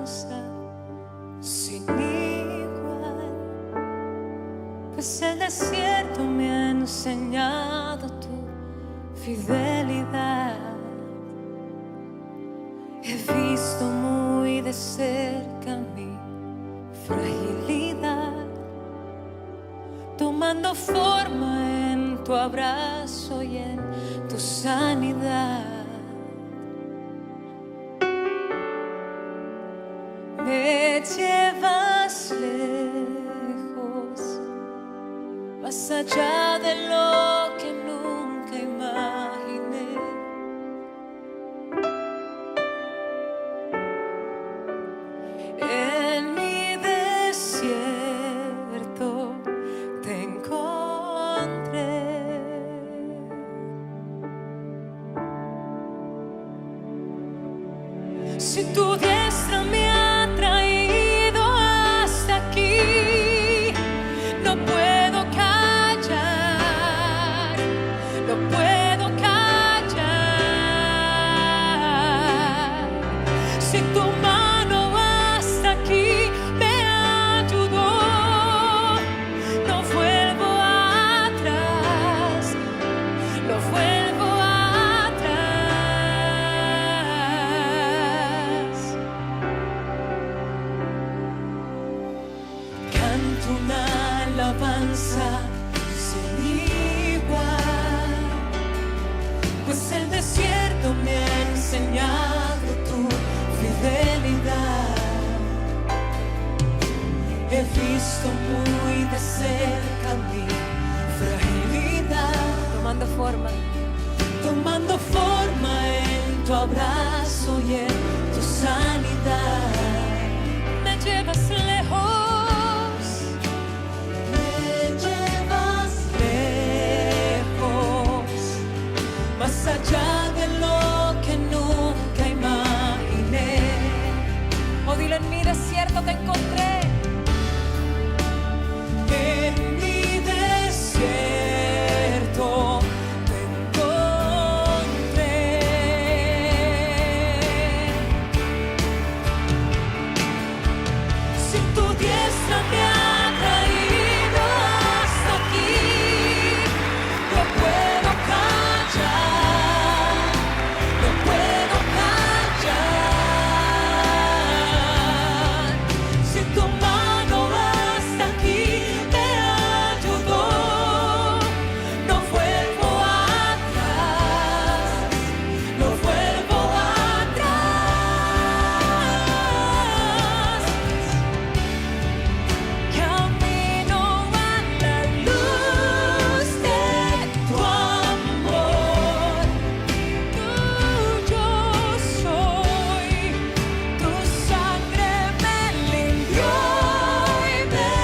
hermosa, sin igual. Pues el desierto me ha enseñado tu fidelidad. He visto muy de cerca mi fragilidad, tomando forma en tu abrazo y en tu sanidad. Me llevas lejos, más allá de lo que nunca imaginé. En mi desierto te encontré. Si tu diestra me ha traído hasta aquí, no puedo callar, no puedo callar. Si tu mano hasta aquí me ayudó, no vuelvo atrás, no vuelvo atrás. Canto una alabanza sin igual, pues el desierto me ha enseñado tu fidelidad. He visto muy de cerca mi fragilidad, tomando forma en tu abrazo y en tu sanidad. Me llevas lejos, más allá de lo que nunca imaginé. Oh, dile, en mi desierto te encontré. En mi desierto te encontré. Si tu diestra me ha traído hasta aquí, no puedo callar, no puedo callar. Si tu mano hasta aquí me ayudó, no vuelvo atrás, no vuelvo atrás. Camino a la luz de tu amor, tuyo soy, tu sangre me limpió y me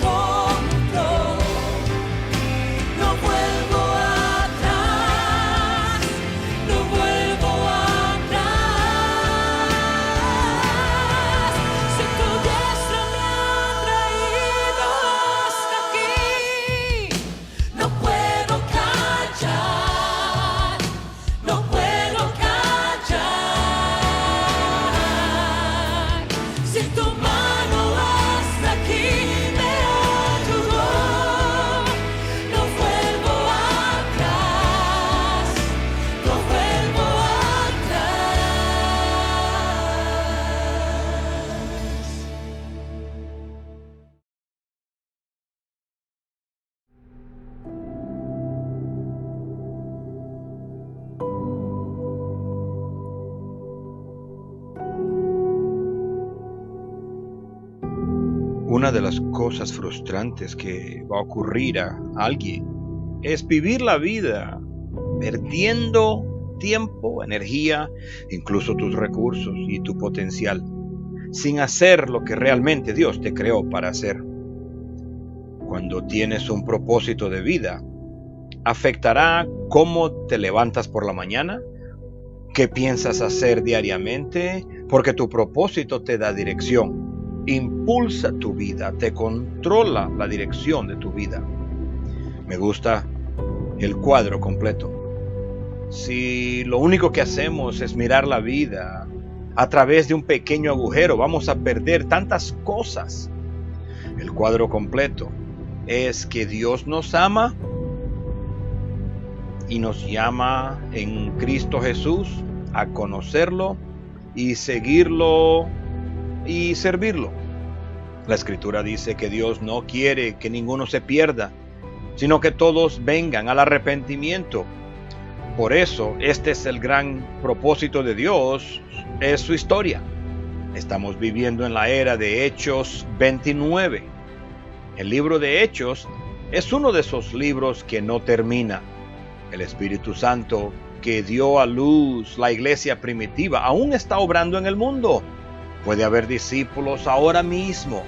compró. No vuelvo atrás, no vuelvo atrás. Si tu diestra me ha traído hasta aquí, no puedo callar, no puedo callar. Si tu mano hasta aquí me ayudó, no vuelvo atrás, no vuelvo Una de las cosas frustrantes que va a ocurrir a alguien es vivir la vida perdiendo tiempo, energía, incluso tus recursos y tu potencial, sin hacer lo que realmente Dios te creó para hacer. Cuando tienes un propósito de vida, afectará cómo te levantas por la mañana, qué piensas hacer diariamente, porque tu propósito te da dirección. Impulsa tu vida, te controla la dirección de tu vida. Me gusta el cuadro completo. Si lo único que hacemos es mirar la vida a través de un pequeño agujero. Vamos a perder tantas cosas. El cuadro completo es que Dios nos ama y nos llama en Cristo Jesús a conocerlo y seguirlo y servirlo. La Escritura dice que Dios no quiere que ninguno se pierda, sino que todos vengan al arrepentimiento. Por eso, este es el gran propósito de Dios, es su historia. Estamos viviendo en la era de Hechos 29. El libro de Hechos es uno de esos libros que no termina. El Espíritu Santo que dio a luz la iglesia primitiva aún está obrando en el mundo. Puede haber discípulos ahora mismo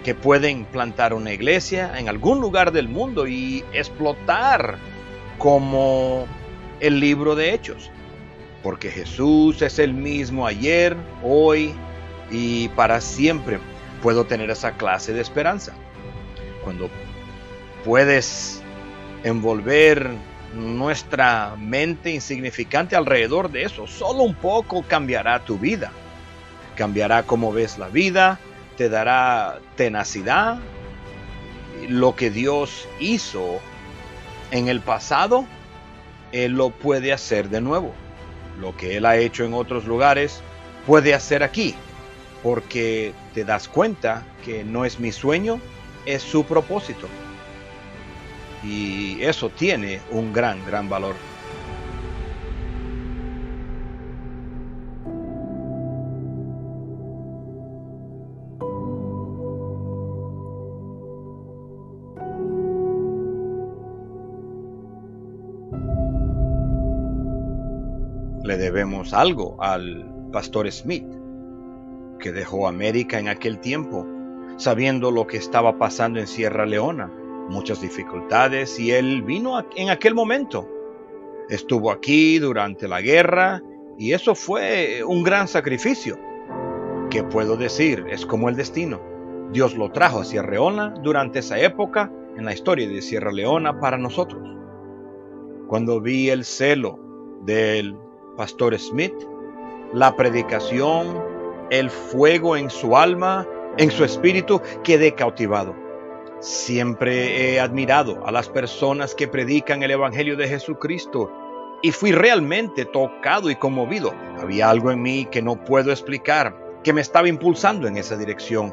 que pueden plantar una iglesia en algún lugar del mundo y explotar como el libro de Hechos. Porque Jesús es el mismo ayer, hoy y para siempre. Puedo tener esa clase de esperanza. Cuando puedes envolver nuestra mente insignificante alrededor de eso, solo un poco cambiará tu vida. Cambiará cómo ves la vida, te dará tenacidad. Lo que Dios hizo en el pasado, Él lo puede hacer de nuevo. Lo que Él ha hecho en otros lugares, puede hacer aquí. Porque te das cuenta que no es mi sueño, es su propósito. Y eso tiene un gran valor. Le debemos algo al pastor Smith, que dejó América en aquel tiempo, sabiendo lo que estaba pasando en Sierra Leona, muchas dificultades, y él vino en aquel momento. Estuvo aquí durante la guerra, y eso fue un gran sacrificio. ¿Qué puedo decir? Es como el destino. Dios lo trajo a Sierra Leona durante esa época en la historia de Sierra Leona para nosotros. Cuando vi el celo del pastor Smith, la predicación, el fuego en su alma, en su espíritu, quedé cautivado. Siempre he admirado a las personas que predican el Evangelio de Jesucristo y fui realmente tocado y conmovido. Había algo en mí que no puedo explicar, que me estaba impulsando en esa dirección.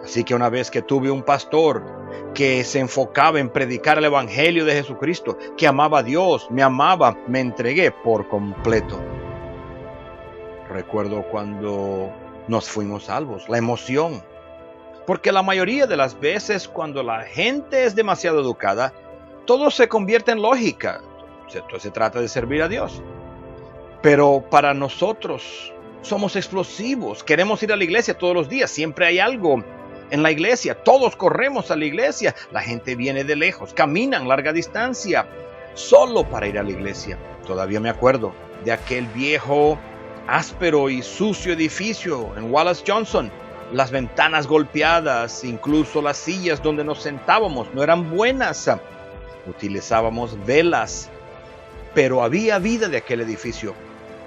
Así que una vez que tuve un pastor que se enfocaba en predicar el Evangelio de Jesucristo, que amaba a Dios, me amaba, me entregué por completo. Recuerdo cuando nos fuimos salvos, la emoción. Porque la mayoría de las veces cuando la gente es demasiado educada, todo se convierte en lógica. Se trata de servir a Dios. Pero para nosotros somos explosivos. Queremos ir a la iglesia todos los días. Siempre hay algo en la iglesia. Todos corremos a la iglesia. La gente viene de lejos, caminan larga distancia solo para ir a la iglesia. Todavía me acuerdo de aquel viejo, áspero y sucio edificio en Wallace Johnson. Las ventanas golpeadas, incluso las sillas donde nos sentábamos no eran buenas. Utilizábamos velas, pero había vida de aquel edificio.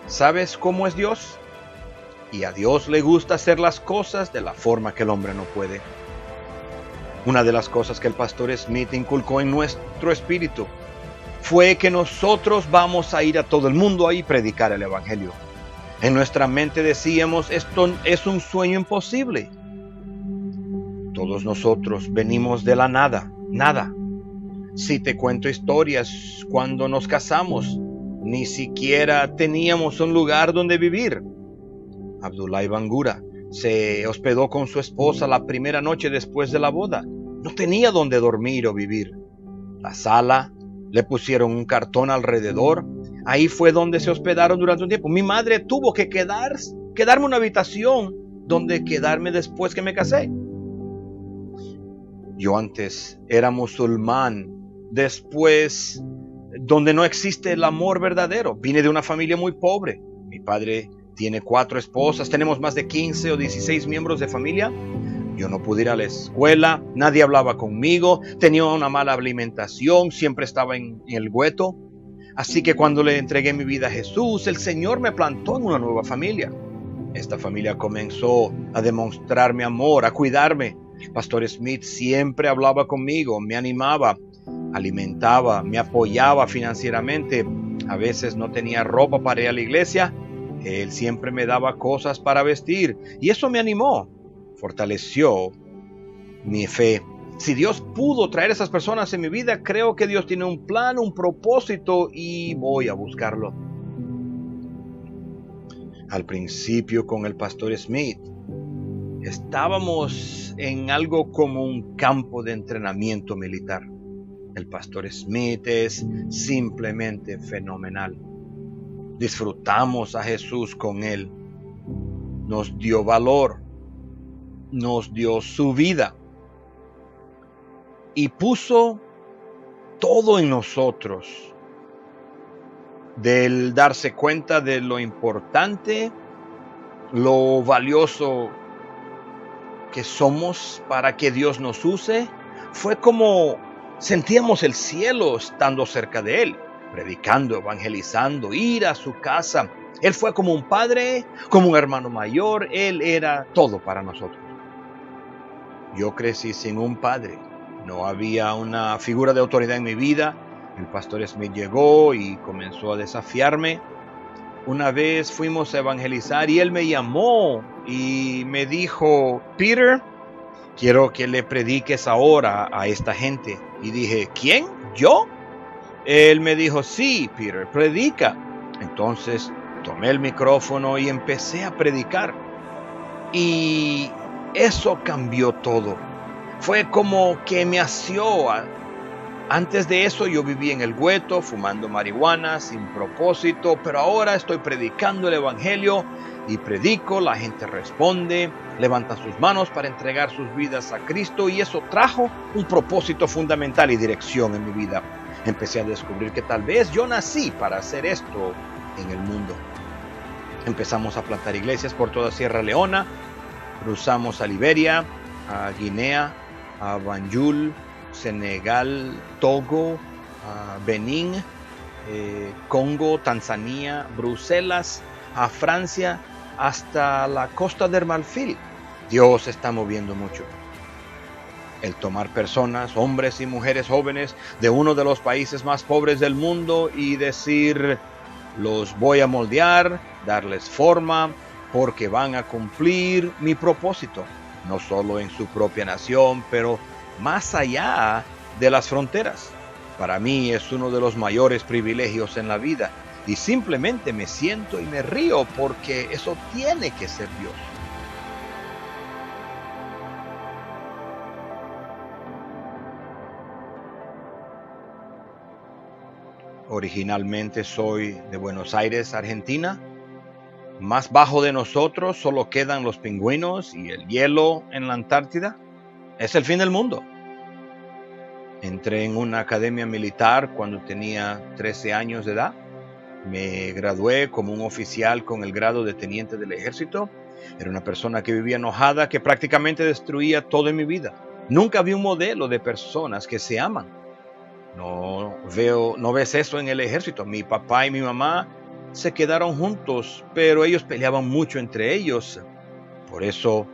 ¿Sabes cómo es Dios? Y a Dios le gusta hacer las cosas de la forma que el hombre no puede. Una de las cosas que el pastor Smith inculcó en nuestro espíritu fue que nosotros vamos a ir a todo el mundo a predicar el Evangelio. En nuestra mente decíamos, esto es un sueño imposible. Todos nosotros venimos de la nada. Si te cuento historias, cuando nos casamos, ni siquiera teníamos un lugar donde vivir. Abdullah Bangura se hospedó con su esposa la primera noche después de la boda. No tenía donde dormir o vivir. La sala, le pusieron un cartón alrededor. Ahí fue donde se hospedaron durante un tiempo. Mi madre tuvo que quedarme una habitación donde quedarme después que me casé. Yo antes era musulmán, después donde no existe el amor verdadero. Vine de una familia muy pobre. Mi padre tiene 4 esposas, tenemos más de 15 o 16 miembros de familia. Yo no pude ir a la escuela, nadie hablaba conmigo, tenía una mala alimentación, siempre estaba en el gueto. Así que cuando le entregué mi vida a Jesús, el Señor me plantó en una nueva familia. Esta familia comenzó a demostrarme amor, a cuidarme. El pastor Smith siempre hablaba conmigo, me animaba, alimentaba, me apoyaba financieramente. A veces no tenía ropa para ir a la iglesia. Él siempre me daba cosas para vestir y eso me animó, fortaleció mi fe. Si Dios pudo traer a esas personas en mi vida, creo que Dios tiene un plan, un propósito y voy a buscarlo. Al principio con el pastor Smith, estábamos en algo como un campo de entrenamiento militar. El pastor Smith es simplemente fenomenal. Disfrutamos a Jesús con él. Nos dio valor, nos dio su vida y puso todo en nosotros. Del darse cuenta de lo importante, lo valioso que somos para que Dios nos use, fue como sentíamos el cielo estando cerca de Él, predicando, evangelizando, ir a su casa. Él fue como un padre, como un hermano mayor. Él era todo para nosotros. Yo crecí sin un padre. No había una figura de autoridad en mi vida. El pastor Smith llegó y comenzó a desafiarme. Una vez fuimos a evangelizar y él me llamó y me dijo: Peter, quiero que le prediques ahora a esta gente. Y dije: ¿quién? ¿Yo? Él me dijo: sí, Peter, predica. Entonces tomé el micrófono y empecé a predicar. Y eso cambió todo. Fue como que me asió. Antes de eso yo vivía en el gueto, fumando marihuana, sin propósito, pero ahora estoy predicando el evangelio y predico, la gente responde, levanta sus manos para entregar sus vidas a Cristo y eso trajo un propósito fundamental y dirección en mi vida. Empecé a descubrir que tal vez yo nací para hacer esto en el mundo. Empezamos a plantar iglesias por toda Sierra Leona, cruzamos a Liberia, a Guinea, a Banjul, Senegal, Togo, Benín, Congo, Tanzania, Bruselas, a Francia, hasta la Costa del Marfil. Dios está moviendo mucho. El tomar personas, hombres y mujeres jóvenes de uno de los países más pobres del mundo y decir: los voy a moldear, darles forma, porque van a cumplir mi propósito, no solo en su propia nación, pero más allá de las fronteras. Para mí es uno de los mayores privilegios en la vida y simplemente me siento y me río porque eso tiene que ser Dios. Originalmente soy de Buenos Aires, Argentina. Más bajo de nosotros solo quedan los pingüinos y el hielo en la Antártida. Es el fin del mundo. Entré en una academia militar cuando tenía 13 años de edad. Me gradué como un oficial con el grado de teniente del ejército. Era una persona que vivía enojada, que prácticamente destruía todo en mi vida. Nunca vi un modelo de personas que se aman. No ves eso en el ejército. Mi papá y mi mamá se quedaron juntos, pero ellos peleaban mucho entre ellos. Por eso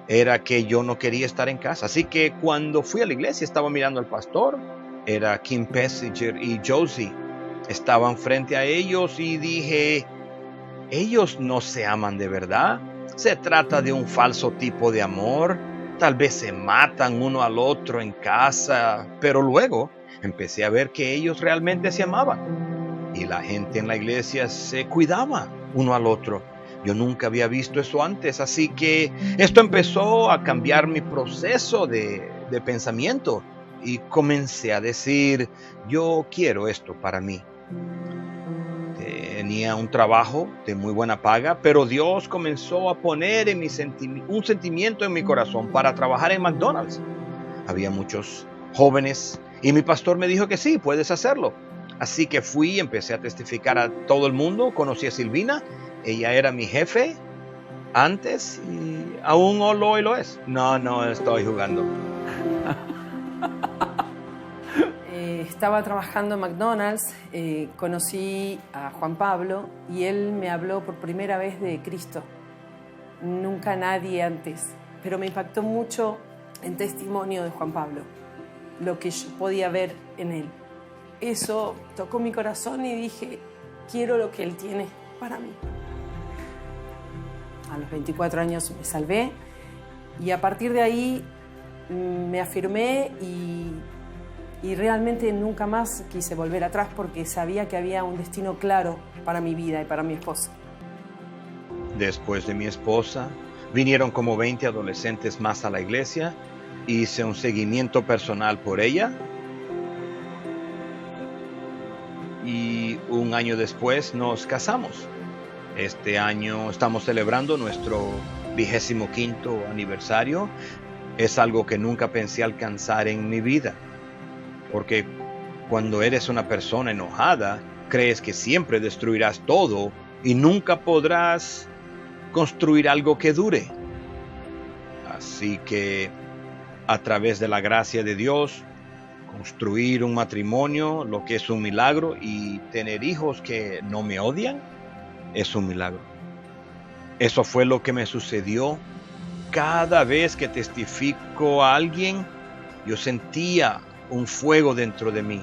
era que yo no quería estar en casa. Así que cuando fui a la iglesia estaba mirando al pastor. Era Kim Pessinger y Josie. Estaban frente a ellos y dije: ellos no se aman de verdad. Se trata de un falso tipo de amor. Tal vez se matan uno al otro en casa. Pero luego empecé a ver que ellos realmente se amaban. Y la gente en la iglesia se cuidaba uno al otro. Yo nunca había visto eso antes, así que esto empezó a cambiar mi proceso de pensamiento y comencé a decir: yo quiero esto para mí. Tenía un trabajo de muy buena paga, pero Dios comenzó a poner en un sentimiento en mi corazón para trabajar en McDonald's. Había muchos jóvenes y mi pastor me dijo que sí, puedes hacerlo. Así que fui y empecé a testificar a todo el mundo. Conocí a Silvina. Ella era mi jefe antes y aún hoy lo es. No estoy jugando. Estaba trabajando en McDonald's, conocí a Juan Pablo y él me habló por primera vez de Cristo. nunca nadie antes, pero me impactó mucho el testimonio de Juan Pablo, lo que yo podía ver en él. Eso tocó mi corazón y dije, quiero lo que él tiene para mí. A los 24 años me salvé y a partir de ahí me afirmé y realmente nunca más quise volver atrás porque sabía que había un destino claro para mi vida y para mi esposa. Después de mi esposa, vinieron como 20 adolescentes más a la iglesia. Hice un seguimiento personal por ella. Y un año después nos casamos. Este año estamos celebrando nuestro 25º aniversario. Es algo que nunca pensé alcanzar en mi vida. Porque cuando eres una persona enojada, crees que siempre destruirás todo y nunca podrás construir algo que dure. Así que, a través de la gracia de Dios, construir un matrimonio, lo que es un milagro, y tener hijos que no me odian, es un milagro. Eso fue lo que me sucedió. Cada vez que testifico a alguien, yo sentía un fuego dentro de mí.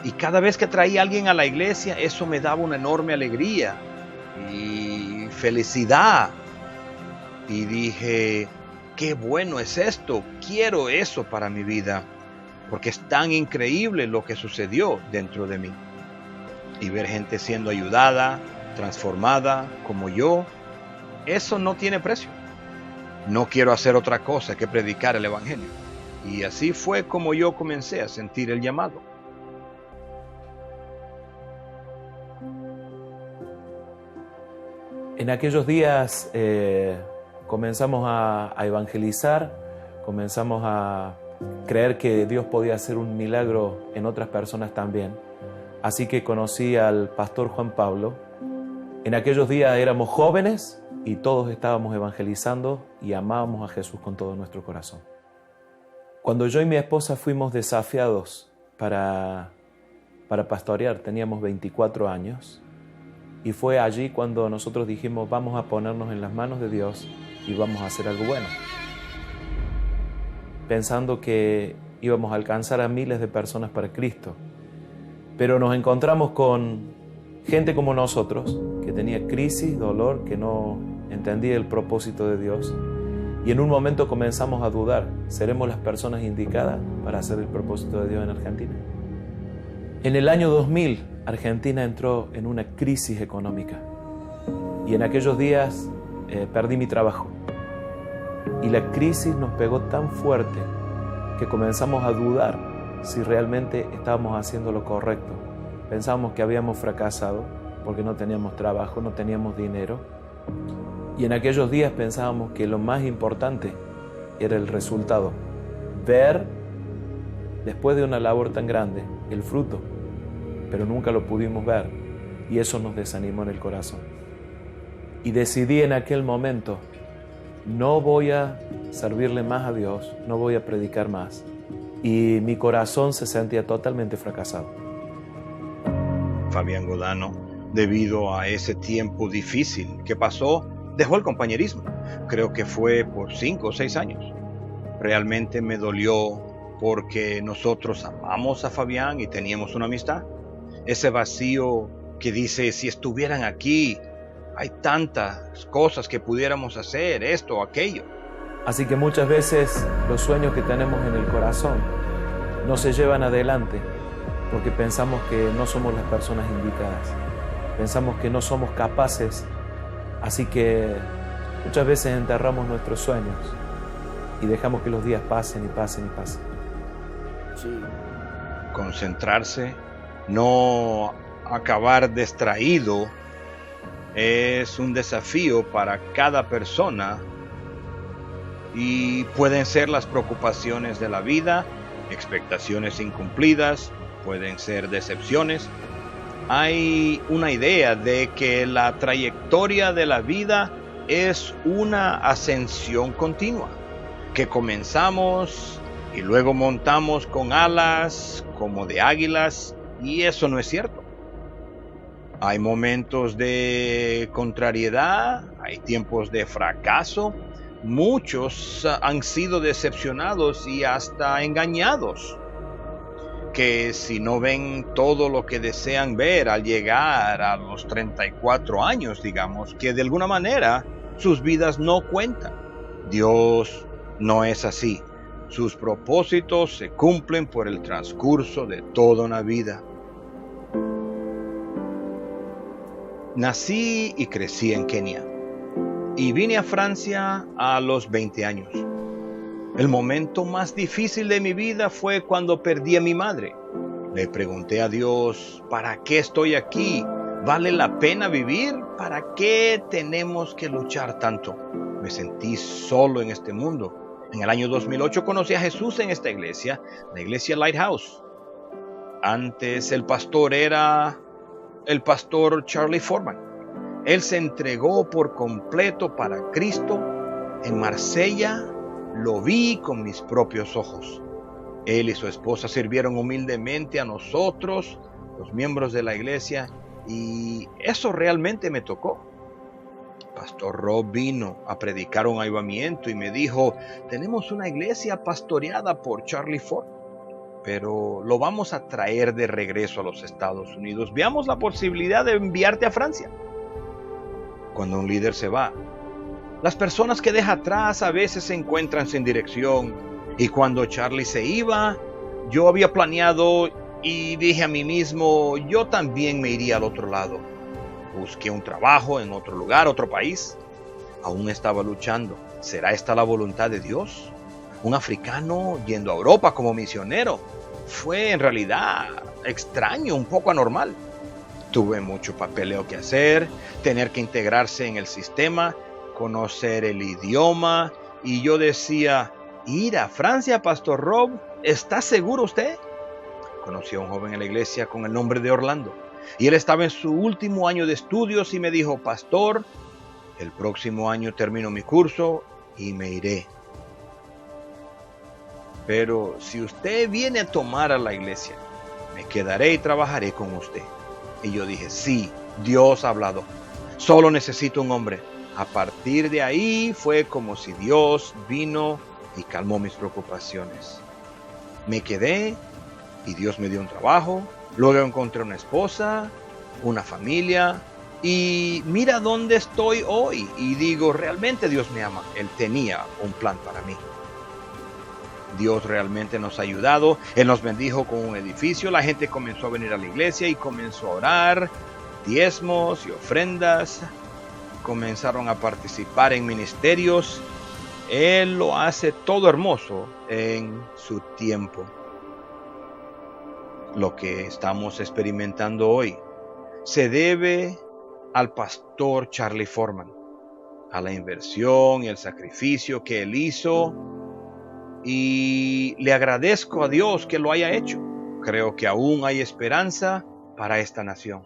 Y cada vez que traía a alguien a la iglesia, eso me daba una enorme alegría y felicidad. Y dije, qué bueno es esto, quiero eso para mi vida, porque es tan increíble lo que sucedió dentro de mí. Y ver gente siendo ayudada, transformada como yo, eso no tiene precio. No quiero hacer otra cosa que predicar el evangelio. Y así fue como yo comencé a sentir el llamado. En aquellos días comenzamos a evangelizar, comenzamos a creer que Dios podía hacer un milagro en otras personas también. Así que conocí al pastor Juan Pablo. En aquellos días éramos jóvenes y todos estábamos evangelizando y amábamos a Jesús con todo nuestro corazón. Cuando yo y mi esposa fuimos desafiados para pastorear, teníamos 24 años, y fue allí cuando nosotros dijimos, vamos a ponernos en las manos de Dios y vamos a hacer algo bueno. Pensando que íbamos a alcanzar a miles de personas para Cristo. Pero nos encontramos con gente como nosotros, que tenía crisis, dolor, que no entendía el propósito de Dios. Y en un momento comenzamos a dudar, ¿seremos las personas indicadas para hacer el propósito de Dios en Argentina? En el año 2000, Argentina entró en una crisis económica. Y en aquellos días perdí mi trabajo. Y la crisis nos pegó tan fuerte que comenzamos a dudar si realmente estábamos haciendo lo correcto. Pensábamos que habíamos fracasado porque no teníamos trabajo, no teníamos dinero. Y en aquellos días pensábamos que lo más importante era el resultado. Ver, después de una labor tan grande, el fruto. Pero nunca lo pudimos ver y eso nos desanimó en el corazón. Y decidí en aquel momento, no voy a servirle más a Dios, no voy a predicar más. Y mi corazón se sentía totalmente fracasado. Fabián Godano, debido a ese tiempo difícil que pasó, dejó el compañerismo. Creo que fue por 5 o 6 años. Realmente me dolió porque nosotros amamos a Fabián y teníamos una amistad. Ese vacío que dice, si estuvieran aquí, hay tantas cosas que pudiéramos hacer, esto o aquello. Así que muchas veces los sueños que tenemos en el corazón no se llevan adelante porque pensamos que no somos las personas indicadas. Pensamos que no somos capaces, así que muchas veces enterramos nuestros sueños y dejamos que los días pasen y pasen y pasen. Sí. Concentrarse, no acabar distraído, es un desafío para cada persona y pueden ser las preocupaciones de la vida, expectaciones incumplidas, pueden ser decepciones. Hay una idea de que la trayectoria de la vida es una ascensión continua, que comenzamos y luego montamos con alas como de águilas, y eso no es cierto. Hay momentos de contrariedad, hay tiempos de fracaso. Muchos han sido decepcionados y hasta engañados, que si no ven todo lo que desean ver al llegar a los 34 años, digamos, que de alguna manera sus vidas no cuentan. Dios no es así. Sus propósitos se cumplen por el transcurso de toda una vida. Nací y crecí en Kenia y vine a Francia a los 20 años. El momento más difícil de mi vida fue cuando perdí a mi madre. Le pregunté a Dios, ¿para qué estoy aquí? ¿Vale la pena vivir? ¿Para qué tenemos que luchar tanto? Me sentí solo en este mundo. En el año 2008 conocí a Jesús en esta iglesia, la iglesia Lighthouse. Antes el pastor era el pastor Charlie Foreman. Él se entregó por completo para Cristo. En Marsella lo vi con mis propios ojos. Él y su esposa sirvieron humildemente a nosotros, los miembros de la iglesia, y eso realmente me tocó. Pastor Rob vino a predicar un avivamiento y me dijo, tenemos una iglesia pastoreada por Charlie Ford, pero lo vamos a traer de regreso a los Estados Unidos. Veamos la posibilidad de enviarte a Francia. Cuando un líder se va, las personas que deja atrás a veces se encuentran sin dirección. Y cuando Charlie se iba, yo había planeado y dije a mí mismo, yo también me iría al otro lado. Busqué un trabajo en otro lugar, otro país. Aún estaba luchando. ¿Será esta la voluntad de Dios? Un africano yendo a Europa como misionero. Fue en realidad extraño, un poco anormal. Tuve mucho papeleo que hacer, tener que integrarse en el sistema, conocer el idioma, y yo decía, ¿ir a Francia, Pastor Rob? ¿Está seguro usted? Conocí a un joven en la iglesia con el nombre de Orlando, y él estaba en su último año de estudios y me dijo, Pastor, el próximo año termino mi curso y me iré. Pero si usted viene a tomar a la iglesia, me quedaré y trabajaré con usted. Y yo dije, sí, Dios ha hablado. Solo necesito un hombre. A partir de ahí fue como si Dios vino y calmó mis preocupaciones. Me quedé y Dios me dio un trabajo. Luego encontré una esposa, una familia. Y mira dónde estoy hoy. Y digo, realmente Dios me ama. Él tenía un plan para mí. Dios realmente nos ha ayudado. Él nos bendijo con un edificio. La gente comenzó a venir a la iglesia y comenzó a orar. Diezmos y ofrendas. Comenzaron a participar en ministerios. Él lo hace todo hermoso en su tiempo. Lo que estamos experimentando hoy se debe al pastor Charlie Foreman, a la inversión y el sacrificio que él hizo. Y le agradezco a Dios que lo haya hecho. Creo que aún hay esperanza para esta nación.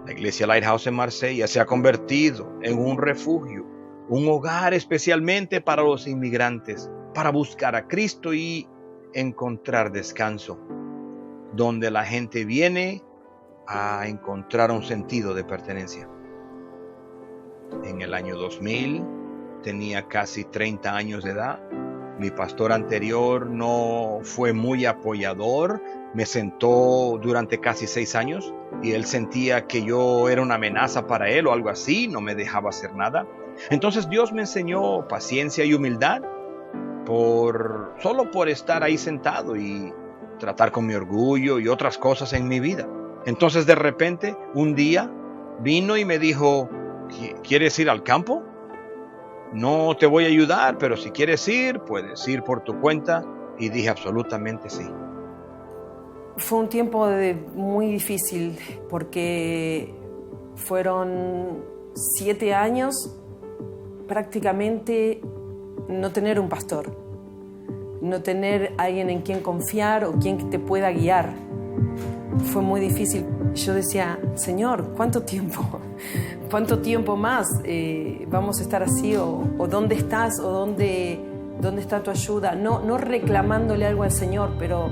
La iglesia Lighthouse en Marsella se ha convertido en un refugio, un hogar especialmente para los inmigrantes, para buscar a Cristo y encontrar descanso, donde la gente viene a encontrar un sentido de pertenencia. En el año 2000 tenía casi 30 años de edad. Mi pastor anterior no fue muy apoyador, me sentó durante casi 6 años y él sentía que yo era una amenaza para él o algo así, no me dejaba hacer nada. Entonces Dios me enseñó paciencia y humildad solo por estar ahí sentado y tratar con mi orgullo y otras cosas en mi vida. Entonces de repente un día vino y me dijo, ¿quieres ir al campo? No te voy a ayudar, pero si quieres ir, puedes ir por tu cuenta. Y dije absolutamente sí. Fue un tiempo muy difícil porque fueron 7 años prácticamente no tener un pastor, no tener alguien en quien confiar o quien te pueda guiar. Fue muy difícil. Yo decía, Señor, ¿cuánto tiempo? ¿Cuánto tiempo más vamos a estar así? ¿O dónde estás? ¿O dónde está tu ayuda? No reclamándole algo al Señor, pero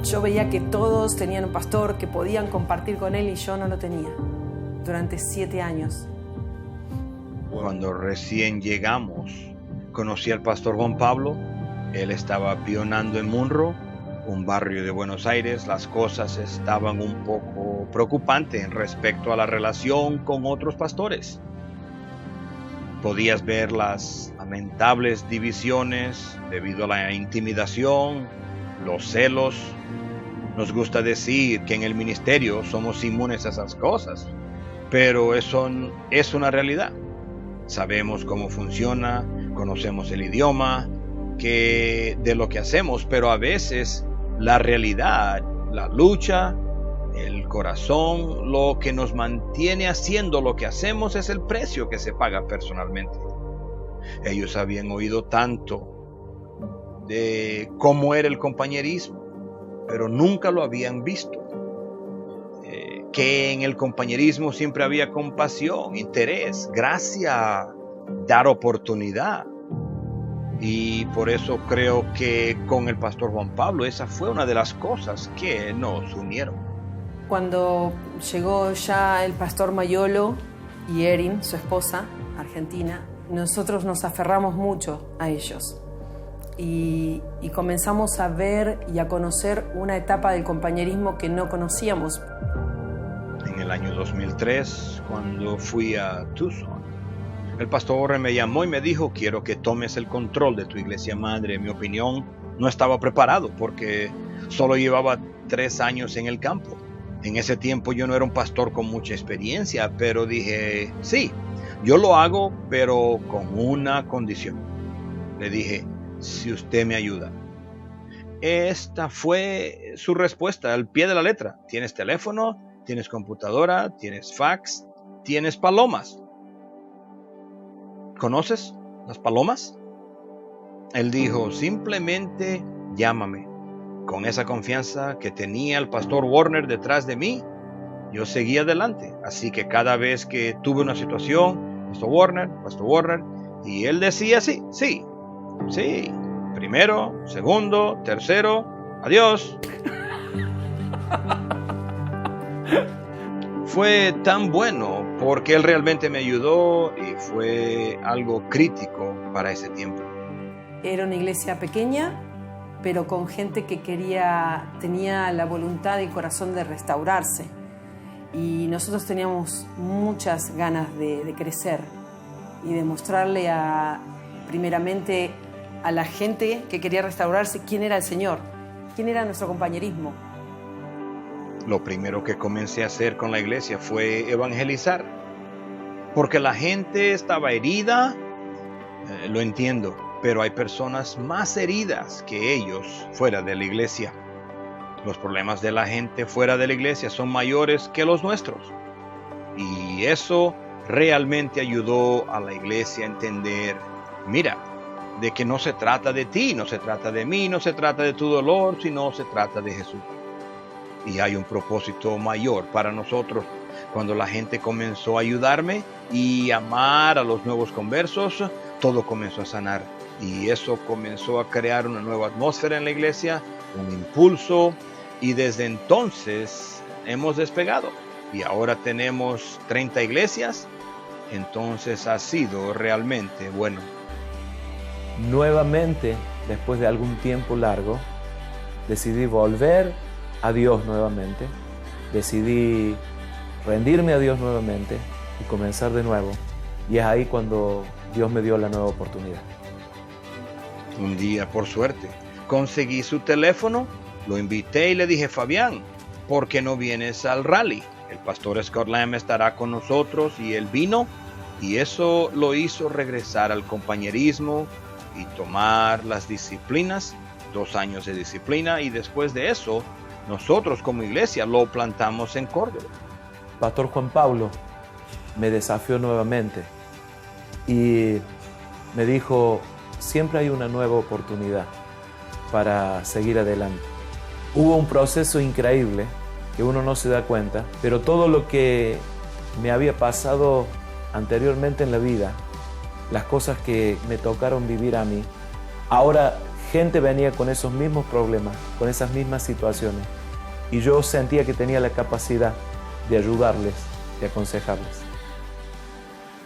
Yo veía que todos tenían un pastor, que podían compartir con él y yo no lo tenía. Durante 7 años. Cuando recién llegamos, conocí al pastor Juan Pablo. Él estaba pionando en Munro, un barrio de Buenos Aires. Las cosas estaban un poco preocupantes respecto a la relación con otros pastores. Podías ver las lamentables divisiones debido a la intimidación, los celos. Nos gusta decir que en el ministerio somos inmunes a esas cosas, pero eso es una realidad. Sabemos cómo funciona, conocemos el idioma, de lo que hacemos, pero a veces la realidad, la lucha, el corazón, lo que nos mantiene haciendo lo que hacemos es el precio que se paga personalmente. Ellos habían oído tanto de cómo era el compañerismo, pero nunca lo habían visto. Que en el compañerismo siempre había compasión, interés, gracia, dar oportunidad. Y por eso creo que con el pastor Juan Pablo esa fue una de las cosas que nos unieron. Cuando llegó ya el pastor Mayolo y Erin, su esposa, argentina, nosotros nos aferramos mucho a ellos y comenzamos a ver y a conocer una etapa del compañerismo que no conocíamos. En el año 2003, cuando fui a Tucson, el pastor Warren me llamó y me dijo: quiero que tomes el control de tu iglesia madre. En mi opinión, no estaba preparado porque solo llevaba 3 años en el campo. En ese tiempo yo no era un pastor con mucha experiencia, pero dije, sí, yo lo hago, pero con una condición. Le dije, si usted me ayuda. Esta fue su respuesta al pie de la letra. ¿Tienes teléfono? ¿Tienes computadora? ¿Tienes fax? ¿Tienes palomas? ¿Conoces las palomas? Él dijo, simplemente llámame. Con esa confianza que tenía el pastor Warner detrás de mí, yo seguí adelante. Así que cada vez que tuve una situación, pastor Warner, y él decía sí, primero, segundo, tercero, adiós. Fue tan bueno porque él realmente me ayudó y fue algo crítico para ese tiempo. Era una iglesia pequeña, pero con gente que tenía la voluntad y corazón de restaurarse. Y nosotros teníamos muchas ganas de crecer y de mostrarle primeramente a la gente que quería restaurarse quién era el Señor, quién era nuestro compañerismo. Lo primero que comencé a hacer con la iglesia fue evangelizar, porque la gente estaba herida, lo entiendo, pero hay personas más heridas que ellos fuera de la iglesia. Los problemas de la gente fuera de la iglesia son mayores que los nuestros. Y eso realmente ayudó a la iglesia a entender, mira, de que no se trata de ti, no se trata de mí, no se trata de tu dolor, sino se trata de Jesús. Y hay un propósito mayor para nosotros. Cuando la gente comenzó a ayudarme y amar a los nuevos conversos, todo comenzó a sanar. Y eso comenzó a crear una nueva atmósfera en la iglesia, un impulso. Y desde entonces hemos despegado. Y ahora tenemos 30 iglesias. Entonces ha sido realmente bueno. Nuevamente, después de algún tiempo largo, decidí volver a Dios nuevamente. Decidí rendirme a Dios nuevamente y comenzar de nuevo. Y es ahí cuando Dios me dio la nueva oportunidad. Un día, por suerte, conseguí su teléfono, lo invité y le dije, Fabián, ¿por qué no vienes al rally? El pastor Scott Lamb estará con nosotros, y él vino, y eso lo hizo regresar al compañerismo y tomar las disciplinas, 2 años de disciplina, y después de eso, nosotros como iglesia lo plantamos en Córdoba. Pastor Juan Pablo me desafió nuevamente y me dijo, siempre hay una nueva oportunidad para seguir adelante. Hubo un proceso increíble que uno no se da cuenta, pero todo lo que me había pasado anteriormente en la vida, las cosas que me tocaron vivir a mí, ahora gente venía con esos mismos problemas, con esas mismas situaciones. Y yo sentía que tenía la capacidad de ayudarles, de aconsejarles.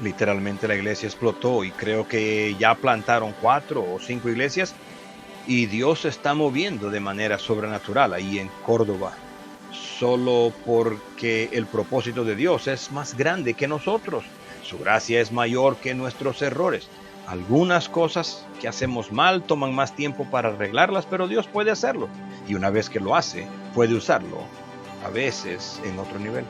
Literalmente la iglesia explotó y creo que ya plantaron 4 o 5 iglesias y Dios se está moviendo de manera sobrenatural ahí en Córdoba. Solo porque el propósito de Dios es más grande que nosotros. Su gracia es mayor que nuestros errores. Algunas cosas que hacemos mal toman más tiempo para arreglarlas, pero Dios puede hacerlo. Y una vez que lo hace, puede usarlo, a veces en otro nivel.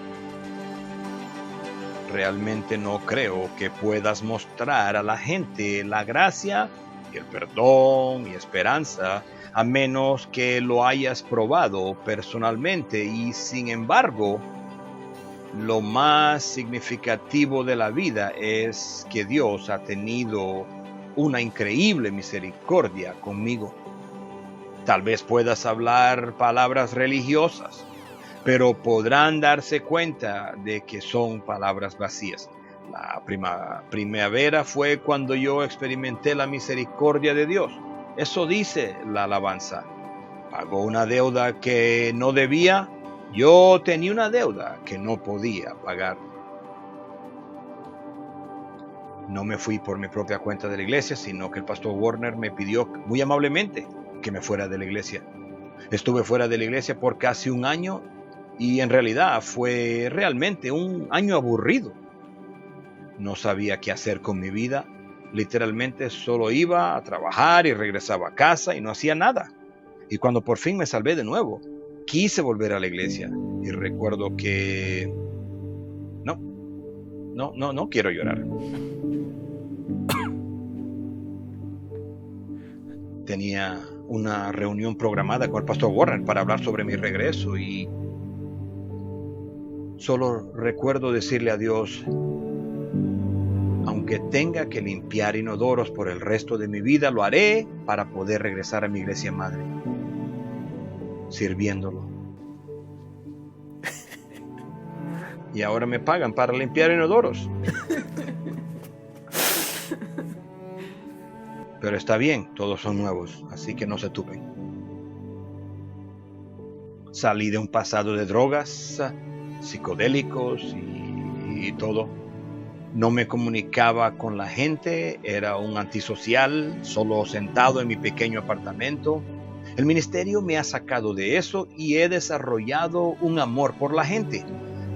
Realmente no creo que puedas mostrar a la gente la gracia y el perdón y esperanza, a menos que lo hayas probado personalmente. Y sin embargo, lo más significativo de la vida es que Dios ha tenido una increíble misericordia conmigo. Tal vez puedas hablar palabras religiosas, pero podrán darse cuenta de que son palabras vacías. La primavera fue cuando yo experimenté la misericordia de Dios. Eso dice la alabanza. Pagó una deuda que no debía. Yo tenía una deuda que no podía pagar. No me fui por mi propia cuenta de la iglesia, sino que el pastor Warner me pidió muy amablemente que me fuera de la iglesia. Estuve fuera de la iglesia por casi un año y en realidad fue realmente un año aburrido. No sabía qué hacer con mi vida. Literalmente solo iba a trabajar y regresaba a casa y no hacía nada. Y cuando por fin me salvé de nuevo, quise volver a la iglesia y recuerdo que no quiero llorar. Tenía una reunión programada con el pastor Warren para hablar sobre mi regreso y solo recuerdo decirle a Dios, aunque tenga que limpiar inodoros por el resto de mi vida, lo haré para poder regresar a mi iglesia madre, sirviéndolo. Y ahora me pagan para limpiar inodoros. Pero está bien, todos son nuevos, así que no se tupen. Salí de un pasado de drogas, psicodélicos y todo. No me comunicaba con la gente, era un antisocial, solo sentado en mi pequeño apartamento. El ministerio me ha sacado de eso y he desarrollado un amor por la gente.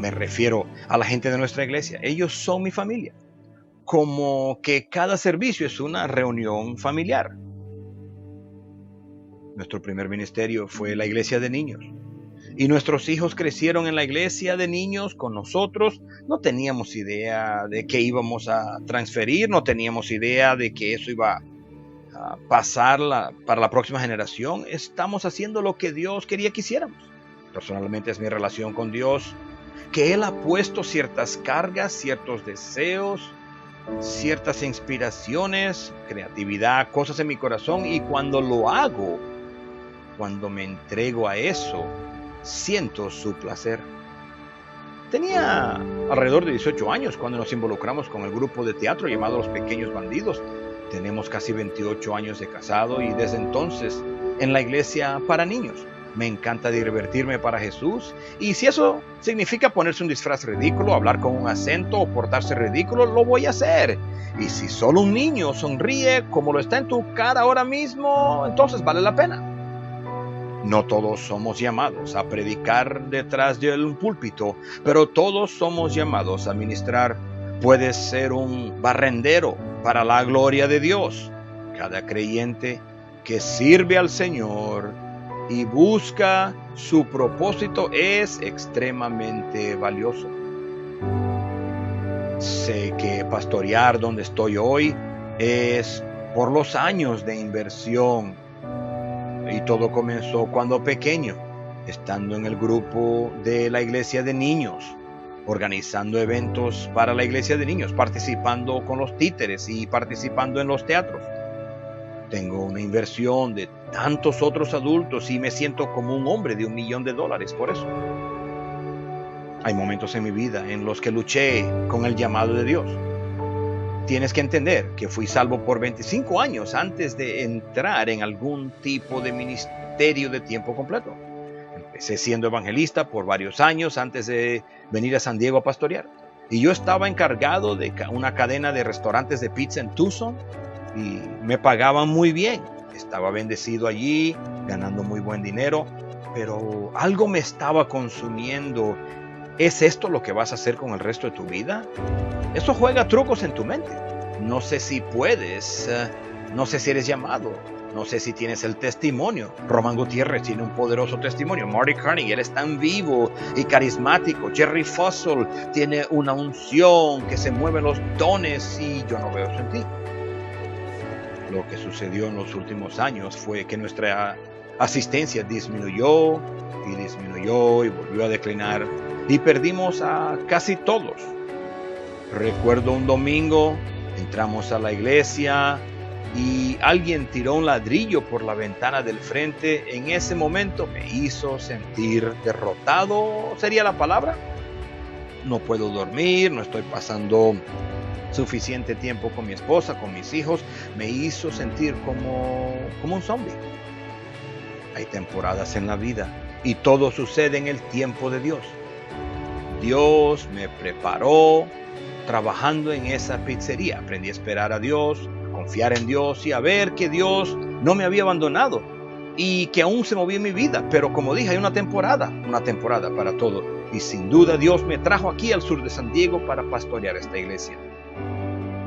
Me refiero a la gente de nuestra iglesia. Ellos son mi familia. Como que cada servicio es una reunión familiar. Nuestro primer ministerio fue la iglesia de niños. Y nuestros hijos crecieron en la iglesia de niños con nosotros. No teníamos idea de que íbamos a transferir, no teníamos idea de que eso iba a pasar para la próxima generación. Estamos haciendo lo que Dios quería que hiciéramos. Personalmente es mi relación con Dios, que Él ha puesto ciertas cargas, ciertos deseos, ciertas inspiraciones, creatividad, cosas en mi corazón, y cuando lo hago, cuando me entrego a eso, siento su placer. Tenía alrededor de 18 años cuando nos involucramos con el grupo de teatro llamado Los Pequeños Bandidos. Tenemos casi 28 años de casado y desde entonces en la iglesia para niños. Me encanta divertirme para Jesús, y si eso significa ponerse un disfraz ridículo, hablar con un acento o portarse ridículo, lo voy a hacer. Y si solo un niño sonríe como lo está en tu cara ahora mismo, entonces vale la pena. No todos somos llamados a predicar detrás de un púlpito, pero todos somos llamados a ministrar. Puedes ser un barrendero para la gloria de Dios. Cada creyente que sirve al Señor y busca su propósito es extremadamente valioso. Sé que pastorear donde estoy hoy es por los años de inversión, y todo comenzó cuando pequeño, estando en el grupo de la iglesia de niños, organizando eventos para la iglesia de niños, participando con los títeres y participando en los teatros. Tengo una inversión de tantos otros adultos y me siento como un hombre de $1 millón por eso. Hay momentos en mi vida en los que luché con el llamado de Dios. tienes que entender que fui salvo por 25 años antes de entrar en algún tipo de ministerio de tiempo completo. Empecé siendo evangelista por varios años antes de venir a San Diego a pastorear. Y yo estaba encargado de una cadena de restaurantes de pizza en Tucson y me pagaban muy bien. Estaba bendecido allí, ganando muy buen dinero, pero algo me estaba consumiendo. ¿Es esto lo que vas a hacer con el resto de tu vida? Eso juega trucos en tu mente. No sé si puedes, no sé si eres llamado, no sé si tienes el testimonio. Román Gutiérrez tiene un poderoso testimonio. Marty Carney, él es tan vivo y carismático. Jerry Fussell tiene una unción que se mueven los dones y yo no veo eso en ti. Lo que sucedió en los últimos años fue que nuestra asistencia disminuyó y volvió a declinar y perdimos a casi todos. Recuerdo un domingo, entramos a la iglesia y alguien tiró un ladrillo por la ventana del frente. En ese momento me hizo sentir derrotado, ¿sería la palabra? No puedo dormir, no estoy pasando suficiente tiempo con mi esposa, con mis hijos. Me hizo sentir como un zombie. Hay temporadas en la vida y todo sucede en el tiempo de Dios. Dios me preparó trabajando en esa pizzería. Aprendí a esperar a Dios, a confiar en Dios y a ver que Dios no me había abandonado y que aún se movía en mi vida. Pero como dije, hay una temporada para todo. Y sin duda Dios me trajo aquí al sur de San Diego para pastorear esta iglesia.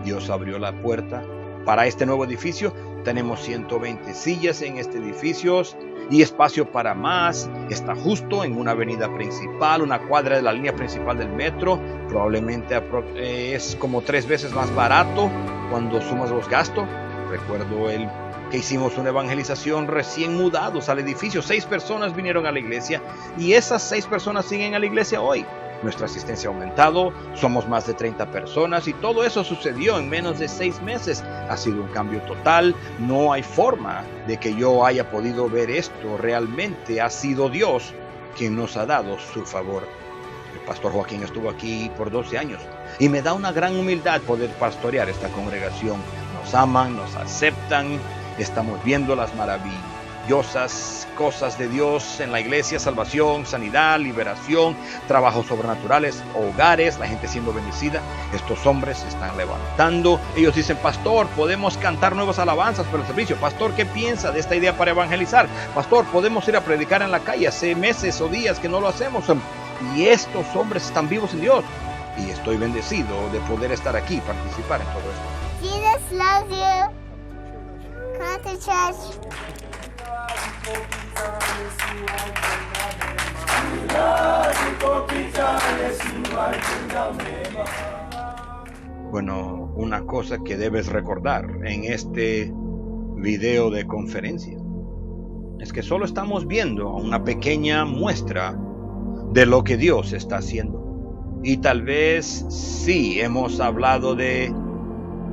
Dios abrió la puerta para este nuevo edificio. Tenemos 120 sillas en este edificio y espacio para más. Está justo en una avenida principal, una cuadra de la línea principal del metro. Probablemente es como 3 veces más barato cuando sumas los gastos. Recuerdo que hicimos una evangelización recién mudados al edificio. 6 personas vinieron a la iglesia y esas 6 personas siguen a la iglesia hoy. Nuestra asistencia ha aumentado, somos más de 30 personas y todo eso sucedió en menos de 6 meses. Ha sido un cambio total. No hay forma de que yo haya podido ver esto. Realmente ha sido Dios quien nos ha dado su favor. El pastor Joaquín estuvo aquí por 12 años y me da una gran humildad poder pastorear esta congregación. Nos aman, nos aceptan, estamos viendo las maravillosas cosas de Dios en la iglesia: salvación, sanidad, liberación, trabajos sobrenaturales, hogares, la gente siendo bendecida. Estos hombres se están levantando. Ellos dicen: pastor, podemos cantar nuevas alabanzas para el servicio. Pastor, ¿qué piensa de esta idea para evangelizar? Pastor, podemos ir a predicar en la calle. Hace meses o días que no lo hacemos. Y estos hombres están vivos en Dios. Y estoy bendecido de poder estar aquí y participar en todo esto. Jesus loves you. Come to church. Bueno, una cosa que debes recordar en este video de conferencia es que solo estamos viendo una pequeña muestra de lo que Dios está haciendo. Y tal vez sí hemos hablado de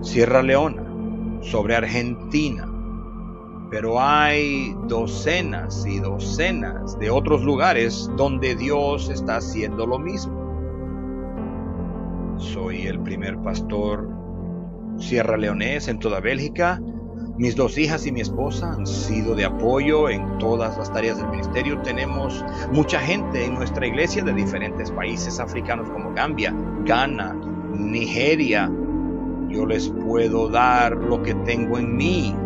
Sierra Leona, sobre Argentina, pero hay docenas y docenas de otros lugares donde Dios está haciendo lo mismo. Soy el primer pastor sierra leonés en toda Bélgica. Mis 2 hijas y mi esposa han sido de apoyo en todas las tareas del ministerio. Tenemos mucha gente en nuestra iglesia de diferentes países africanos como Gambia, Ghana, Nigeria. Yo les puedo dar lo que tengo en mí.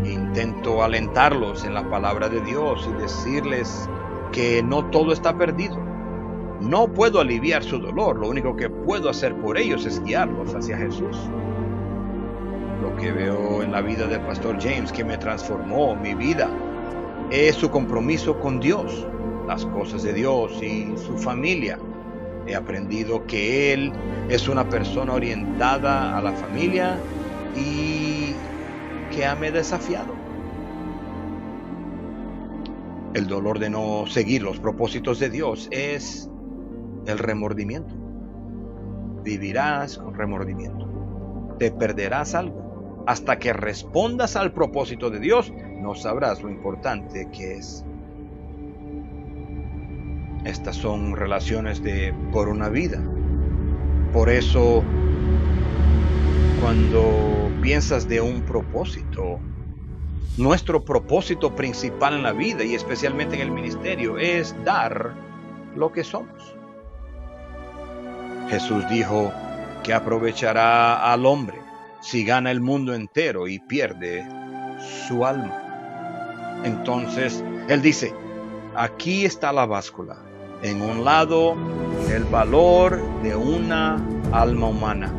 Intento alentarlos en la palabra de Dios y decirles que no todo está perdido. No puedo aliviar su dolor. Lo único que puedo hacer por ellos es guiarlos hacia Jesús. Lo que veo en la vida del pastor James, que me transformó mi vida, es su compromiso con Dios, las cosas de Dios y su familia. He aprendido que él es una persona orientada a la familia y que me ha desafiado. El dolor de no seguir los propósitos de Dios es el remordimiento. Vivirás con remordimiento. Te perderás algo. Hasta que respondas al propósito de Dios, no sabrás lo importante que es. Estas son relaciones por una vida. Por eso Cuando piensas de un propósito, nuestro propósito principal en la vida y especialmente en el ministerio es dar lo que somos. Jesús dijo que aprovechará al hombre si gana el mundo entero y pierde su alma. Entonces, Él dice, aquí está la báscula. En un lado, el valor de una alma humana.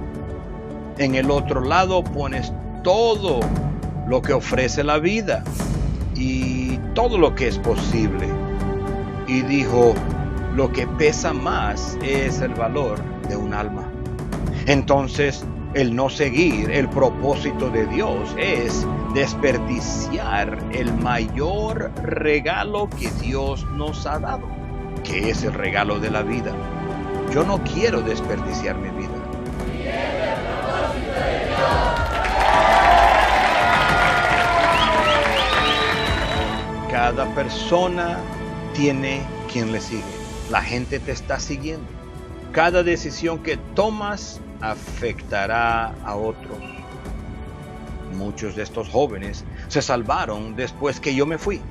En el otro lado pones todo lo que ofrece la vida y todo lo que es posible. Y dijo, lo que pesa más es el valor de un alma. Entonces, el no seguir el propósito de Dios es desperdiciar el mayor regalo que Dios nos ha dado, que es el regalo de la vida. Yo no quiero desperdiciar mi vida. Cada persona tiene quien le sigue. La gente te está siguiendo. Cada decisión que tomas afectará a otros. Muchos de estos jóvenes se salvaron después que yo me fui.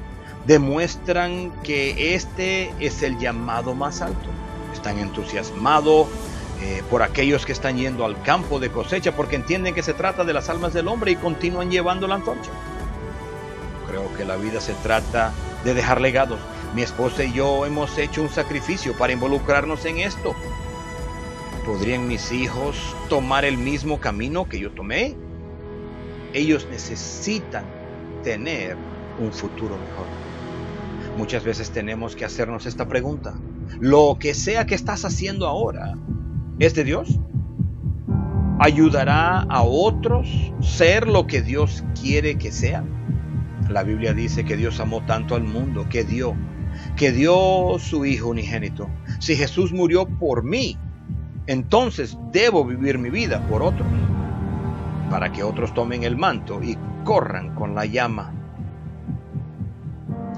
Demuestran que este es el llamado más alto. Están entusiasmados por aquellos que están yendo al campo de cosecha porque entienden que se trata de las almas del hombre y continúan llevando la antorcha. Creo que la vida se trata de dejar legados. Mi esposa y yo hemos hecho un sacrificio para involucrarnos en esto. ¿Podrían mis hijos tomar el mismo camino que yo tomé? Ellos necesitan tener un futuro mejor. Muchas veces tenemos que hacernos esta pregunta. ¿Lo que sea que estás haciendo ahora es de Dios? ¿Ayudará a otros ser lo que Dios quiere que sean? La Biblia dice que Dios amó tanto al mundo que dio su Hijo unigénito. Si Jesús murió por mí, entonces debo vivir mi vida por otros, para que otros tomen el manto y corran con la llama.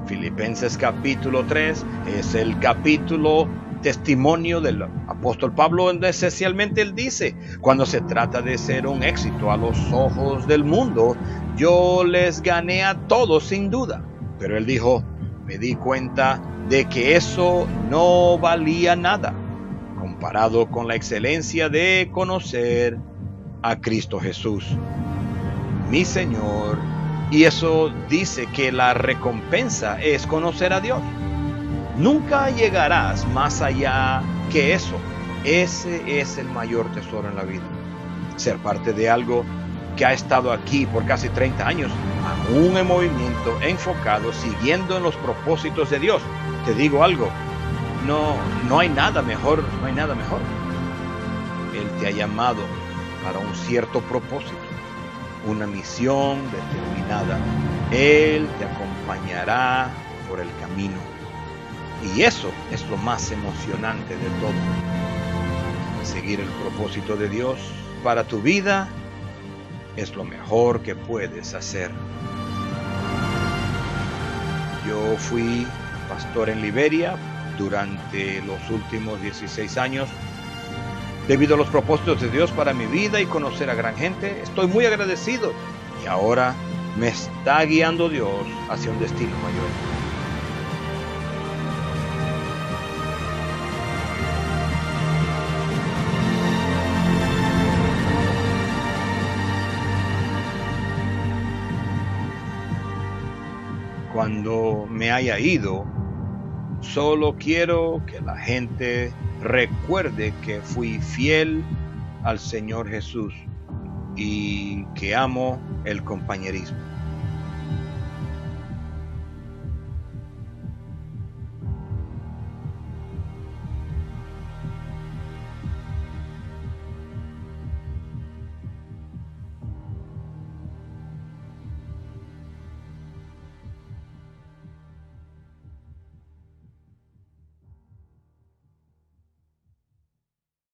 Filipenses capítulo 3 es el capítulo testimonio del apóstol Pablo, donde esencialmente él dice, cuando se trata de ser un éxito a los ojos del mundo, yo les gané a todos sin duda. Pero él dijo, me di cuenta de que eso no valía nada comparado con la excelencia de conocer a Cristo Jesús, mi Señor. Y eso dice que la recompensa es conocer a Dios. Nunca llegarás más allá que eso. Ese es el mayor tesoro en la vida. Ser parte de algo que ha estado aquí por casi 30 años, aún en movimiento, enfocado, siguiendo en los propósitos de Dios. Te digo algo, no hay nada mejor, no hay nada mejor. Él te ha llamado para un cierto propósito, una misión determinada. Él te acompañará por el camino. Y eso es lo más emocionante de todo. Seguir el propósito de Dios para tu vida es lo mejor que puedes hacer. Yo fui pastor en Liberia durante los últimos 16 años. Debido a los propósitos de Dios para mi vida y conocer a gran gente, estoy muy agradecido. Y ahora me está guiando Dios hacia un destino mayor. Cuando me haya ido, solo quiero que la gente recuerde que fui fiel al Señor Jesús y que amo el compañerismo.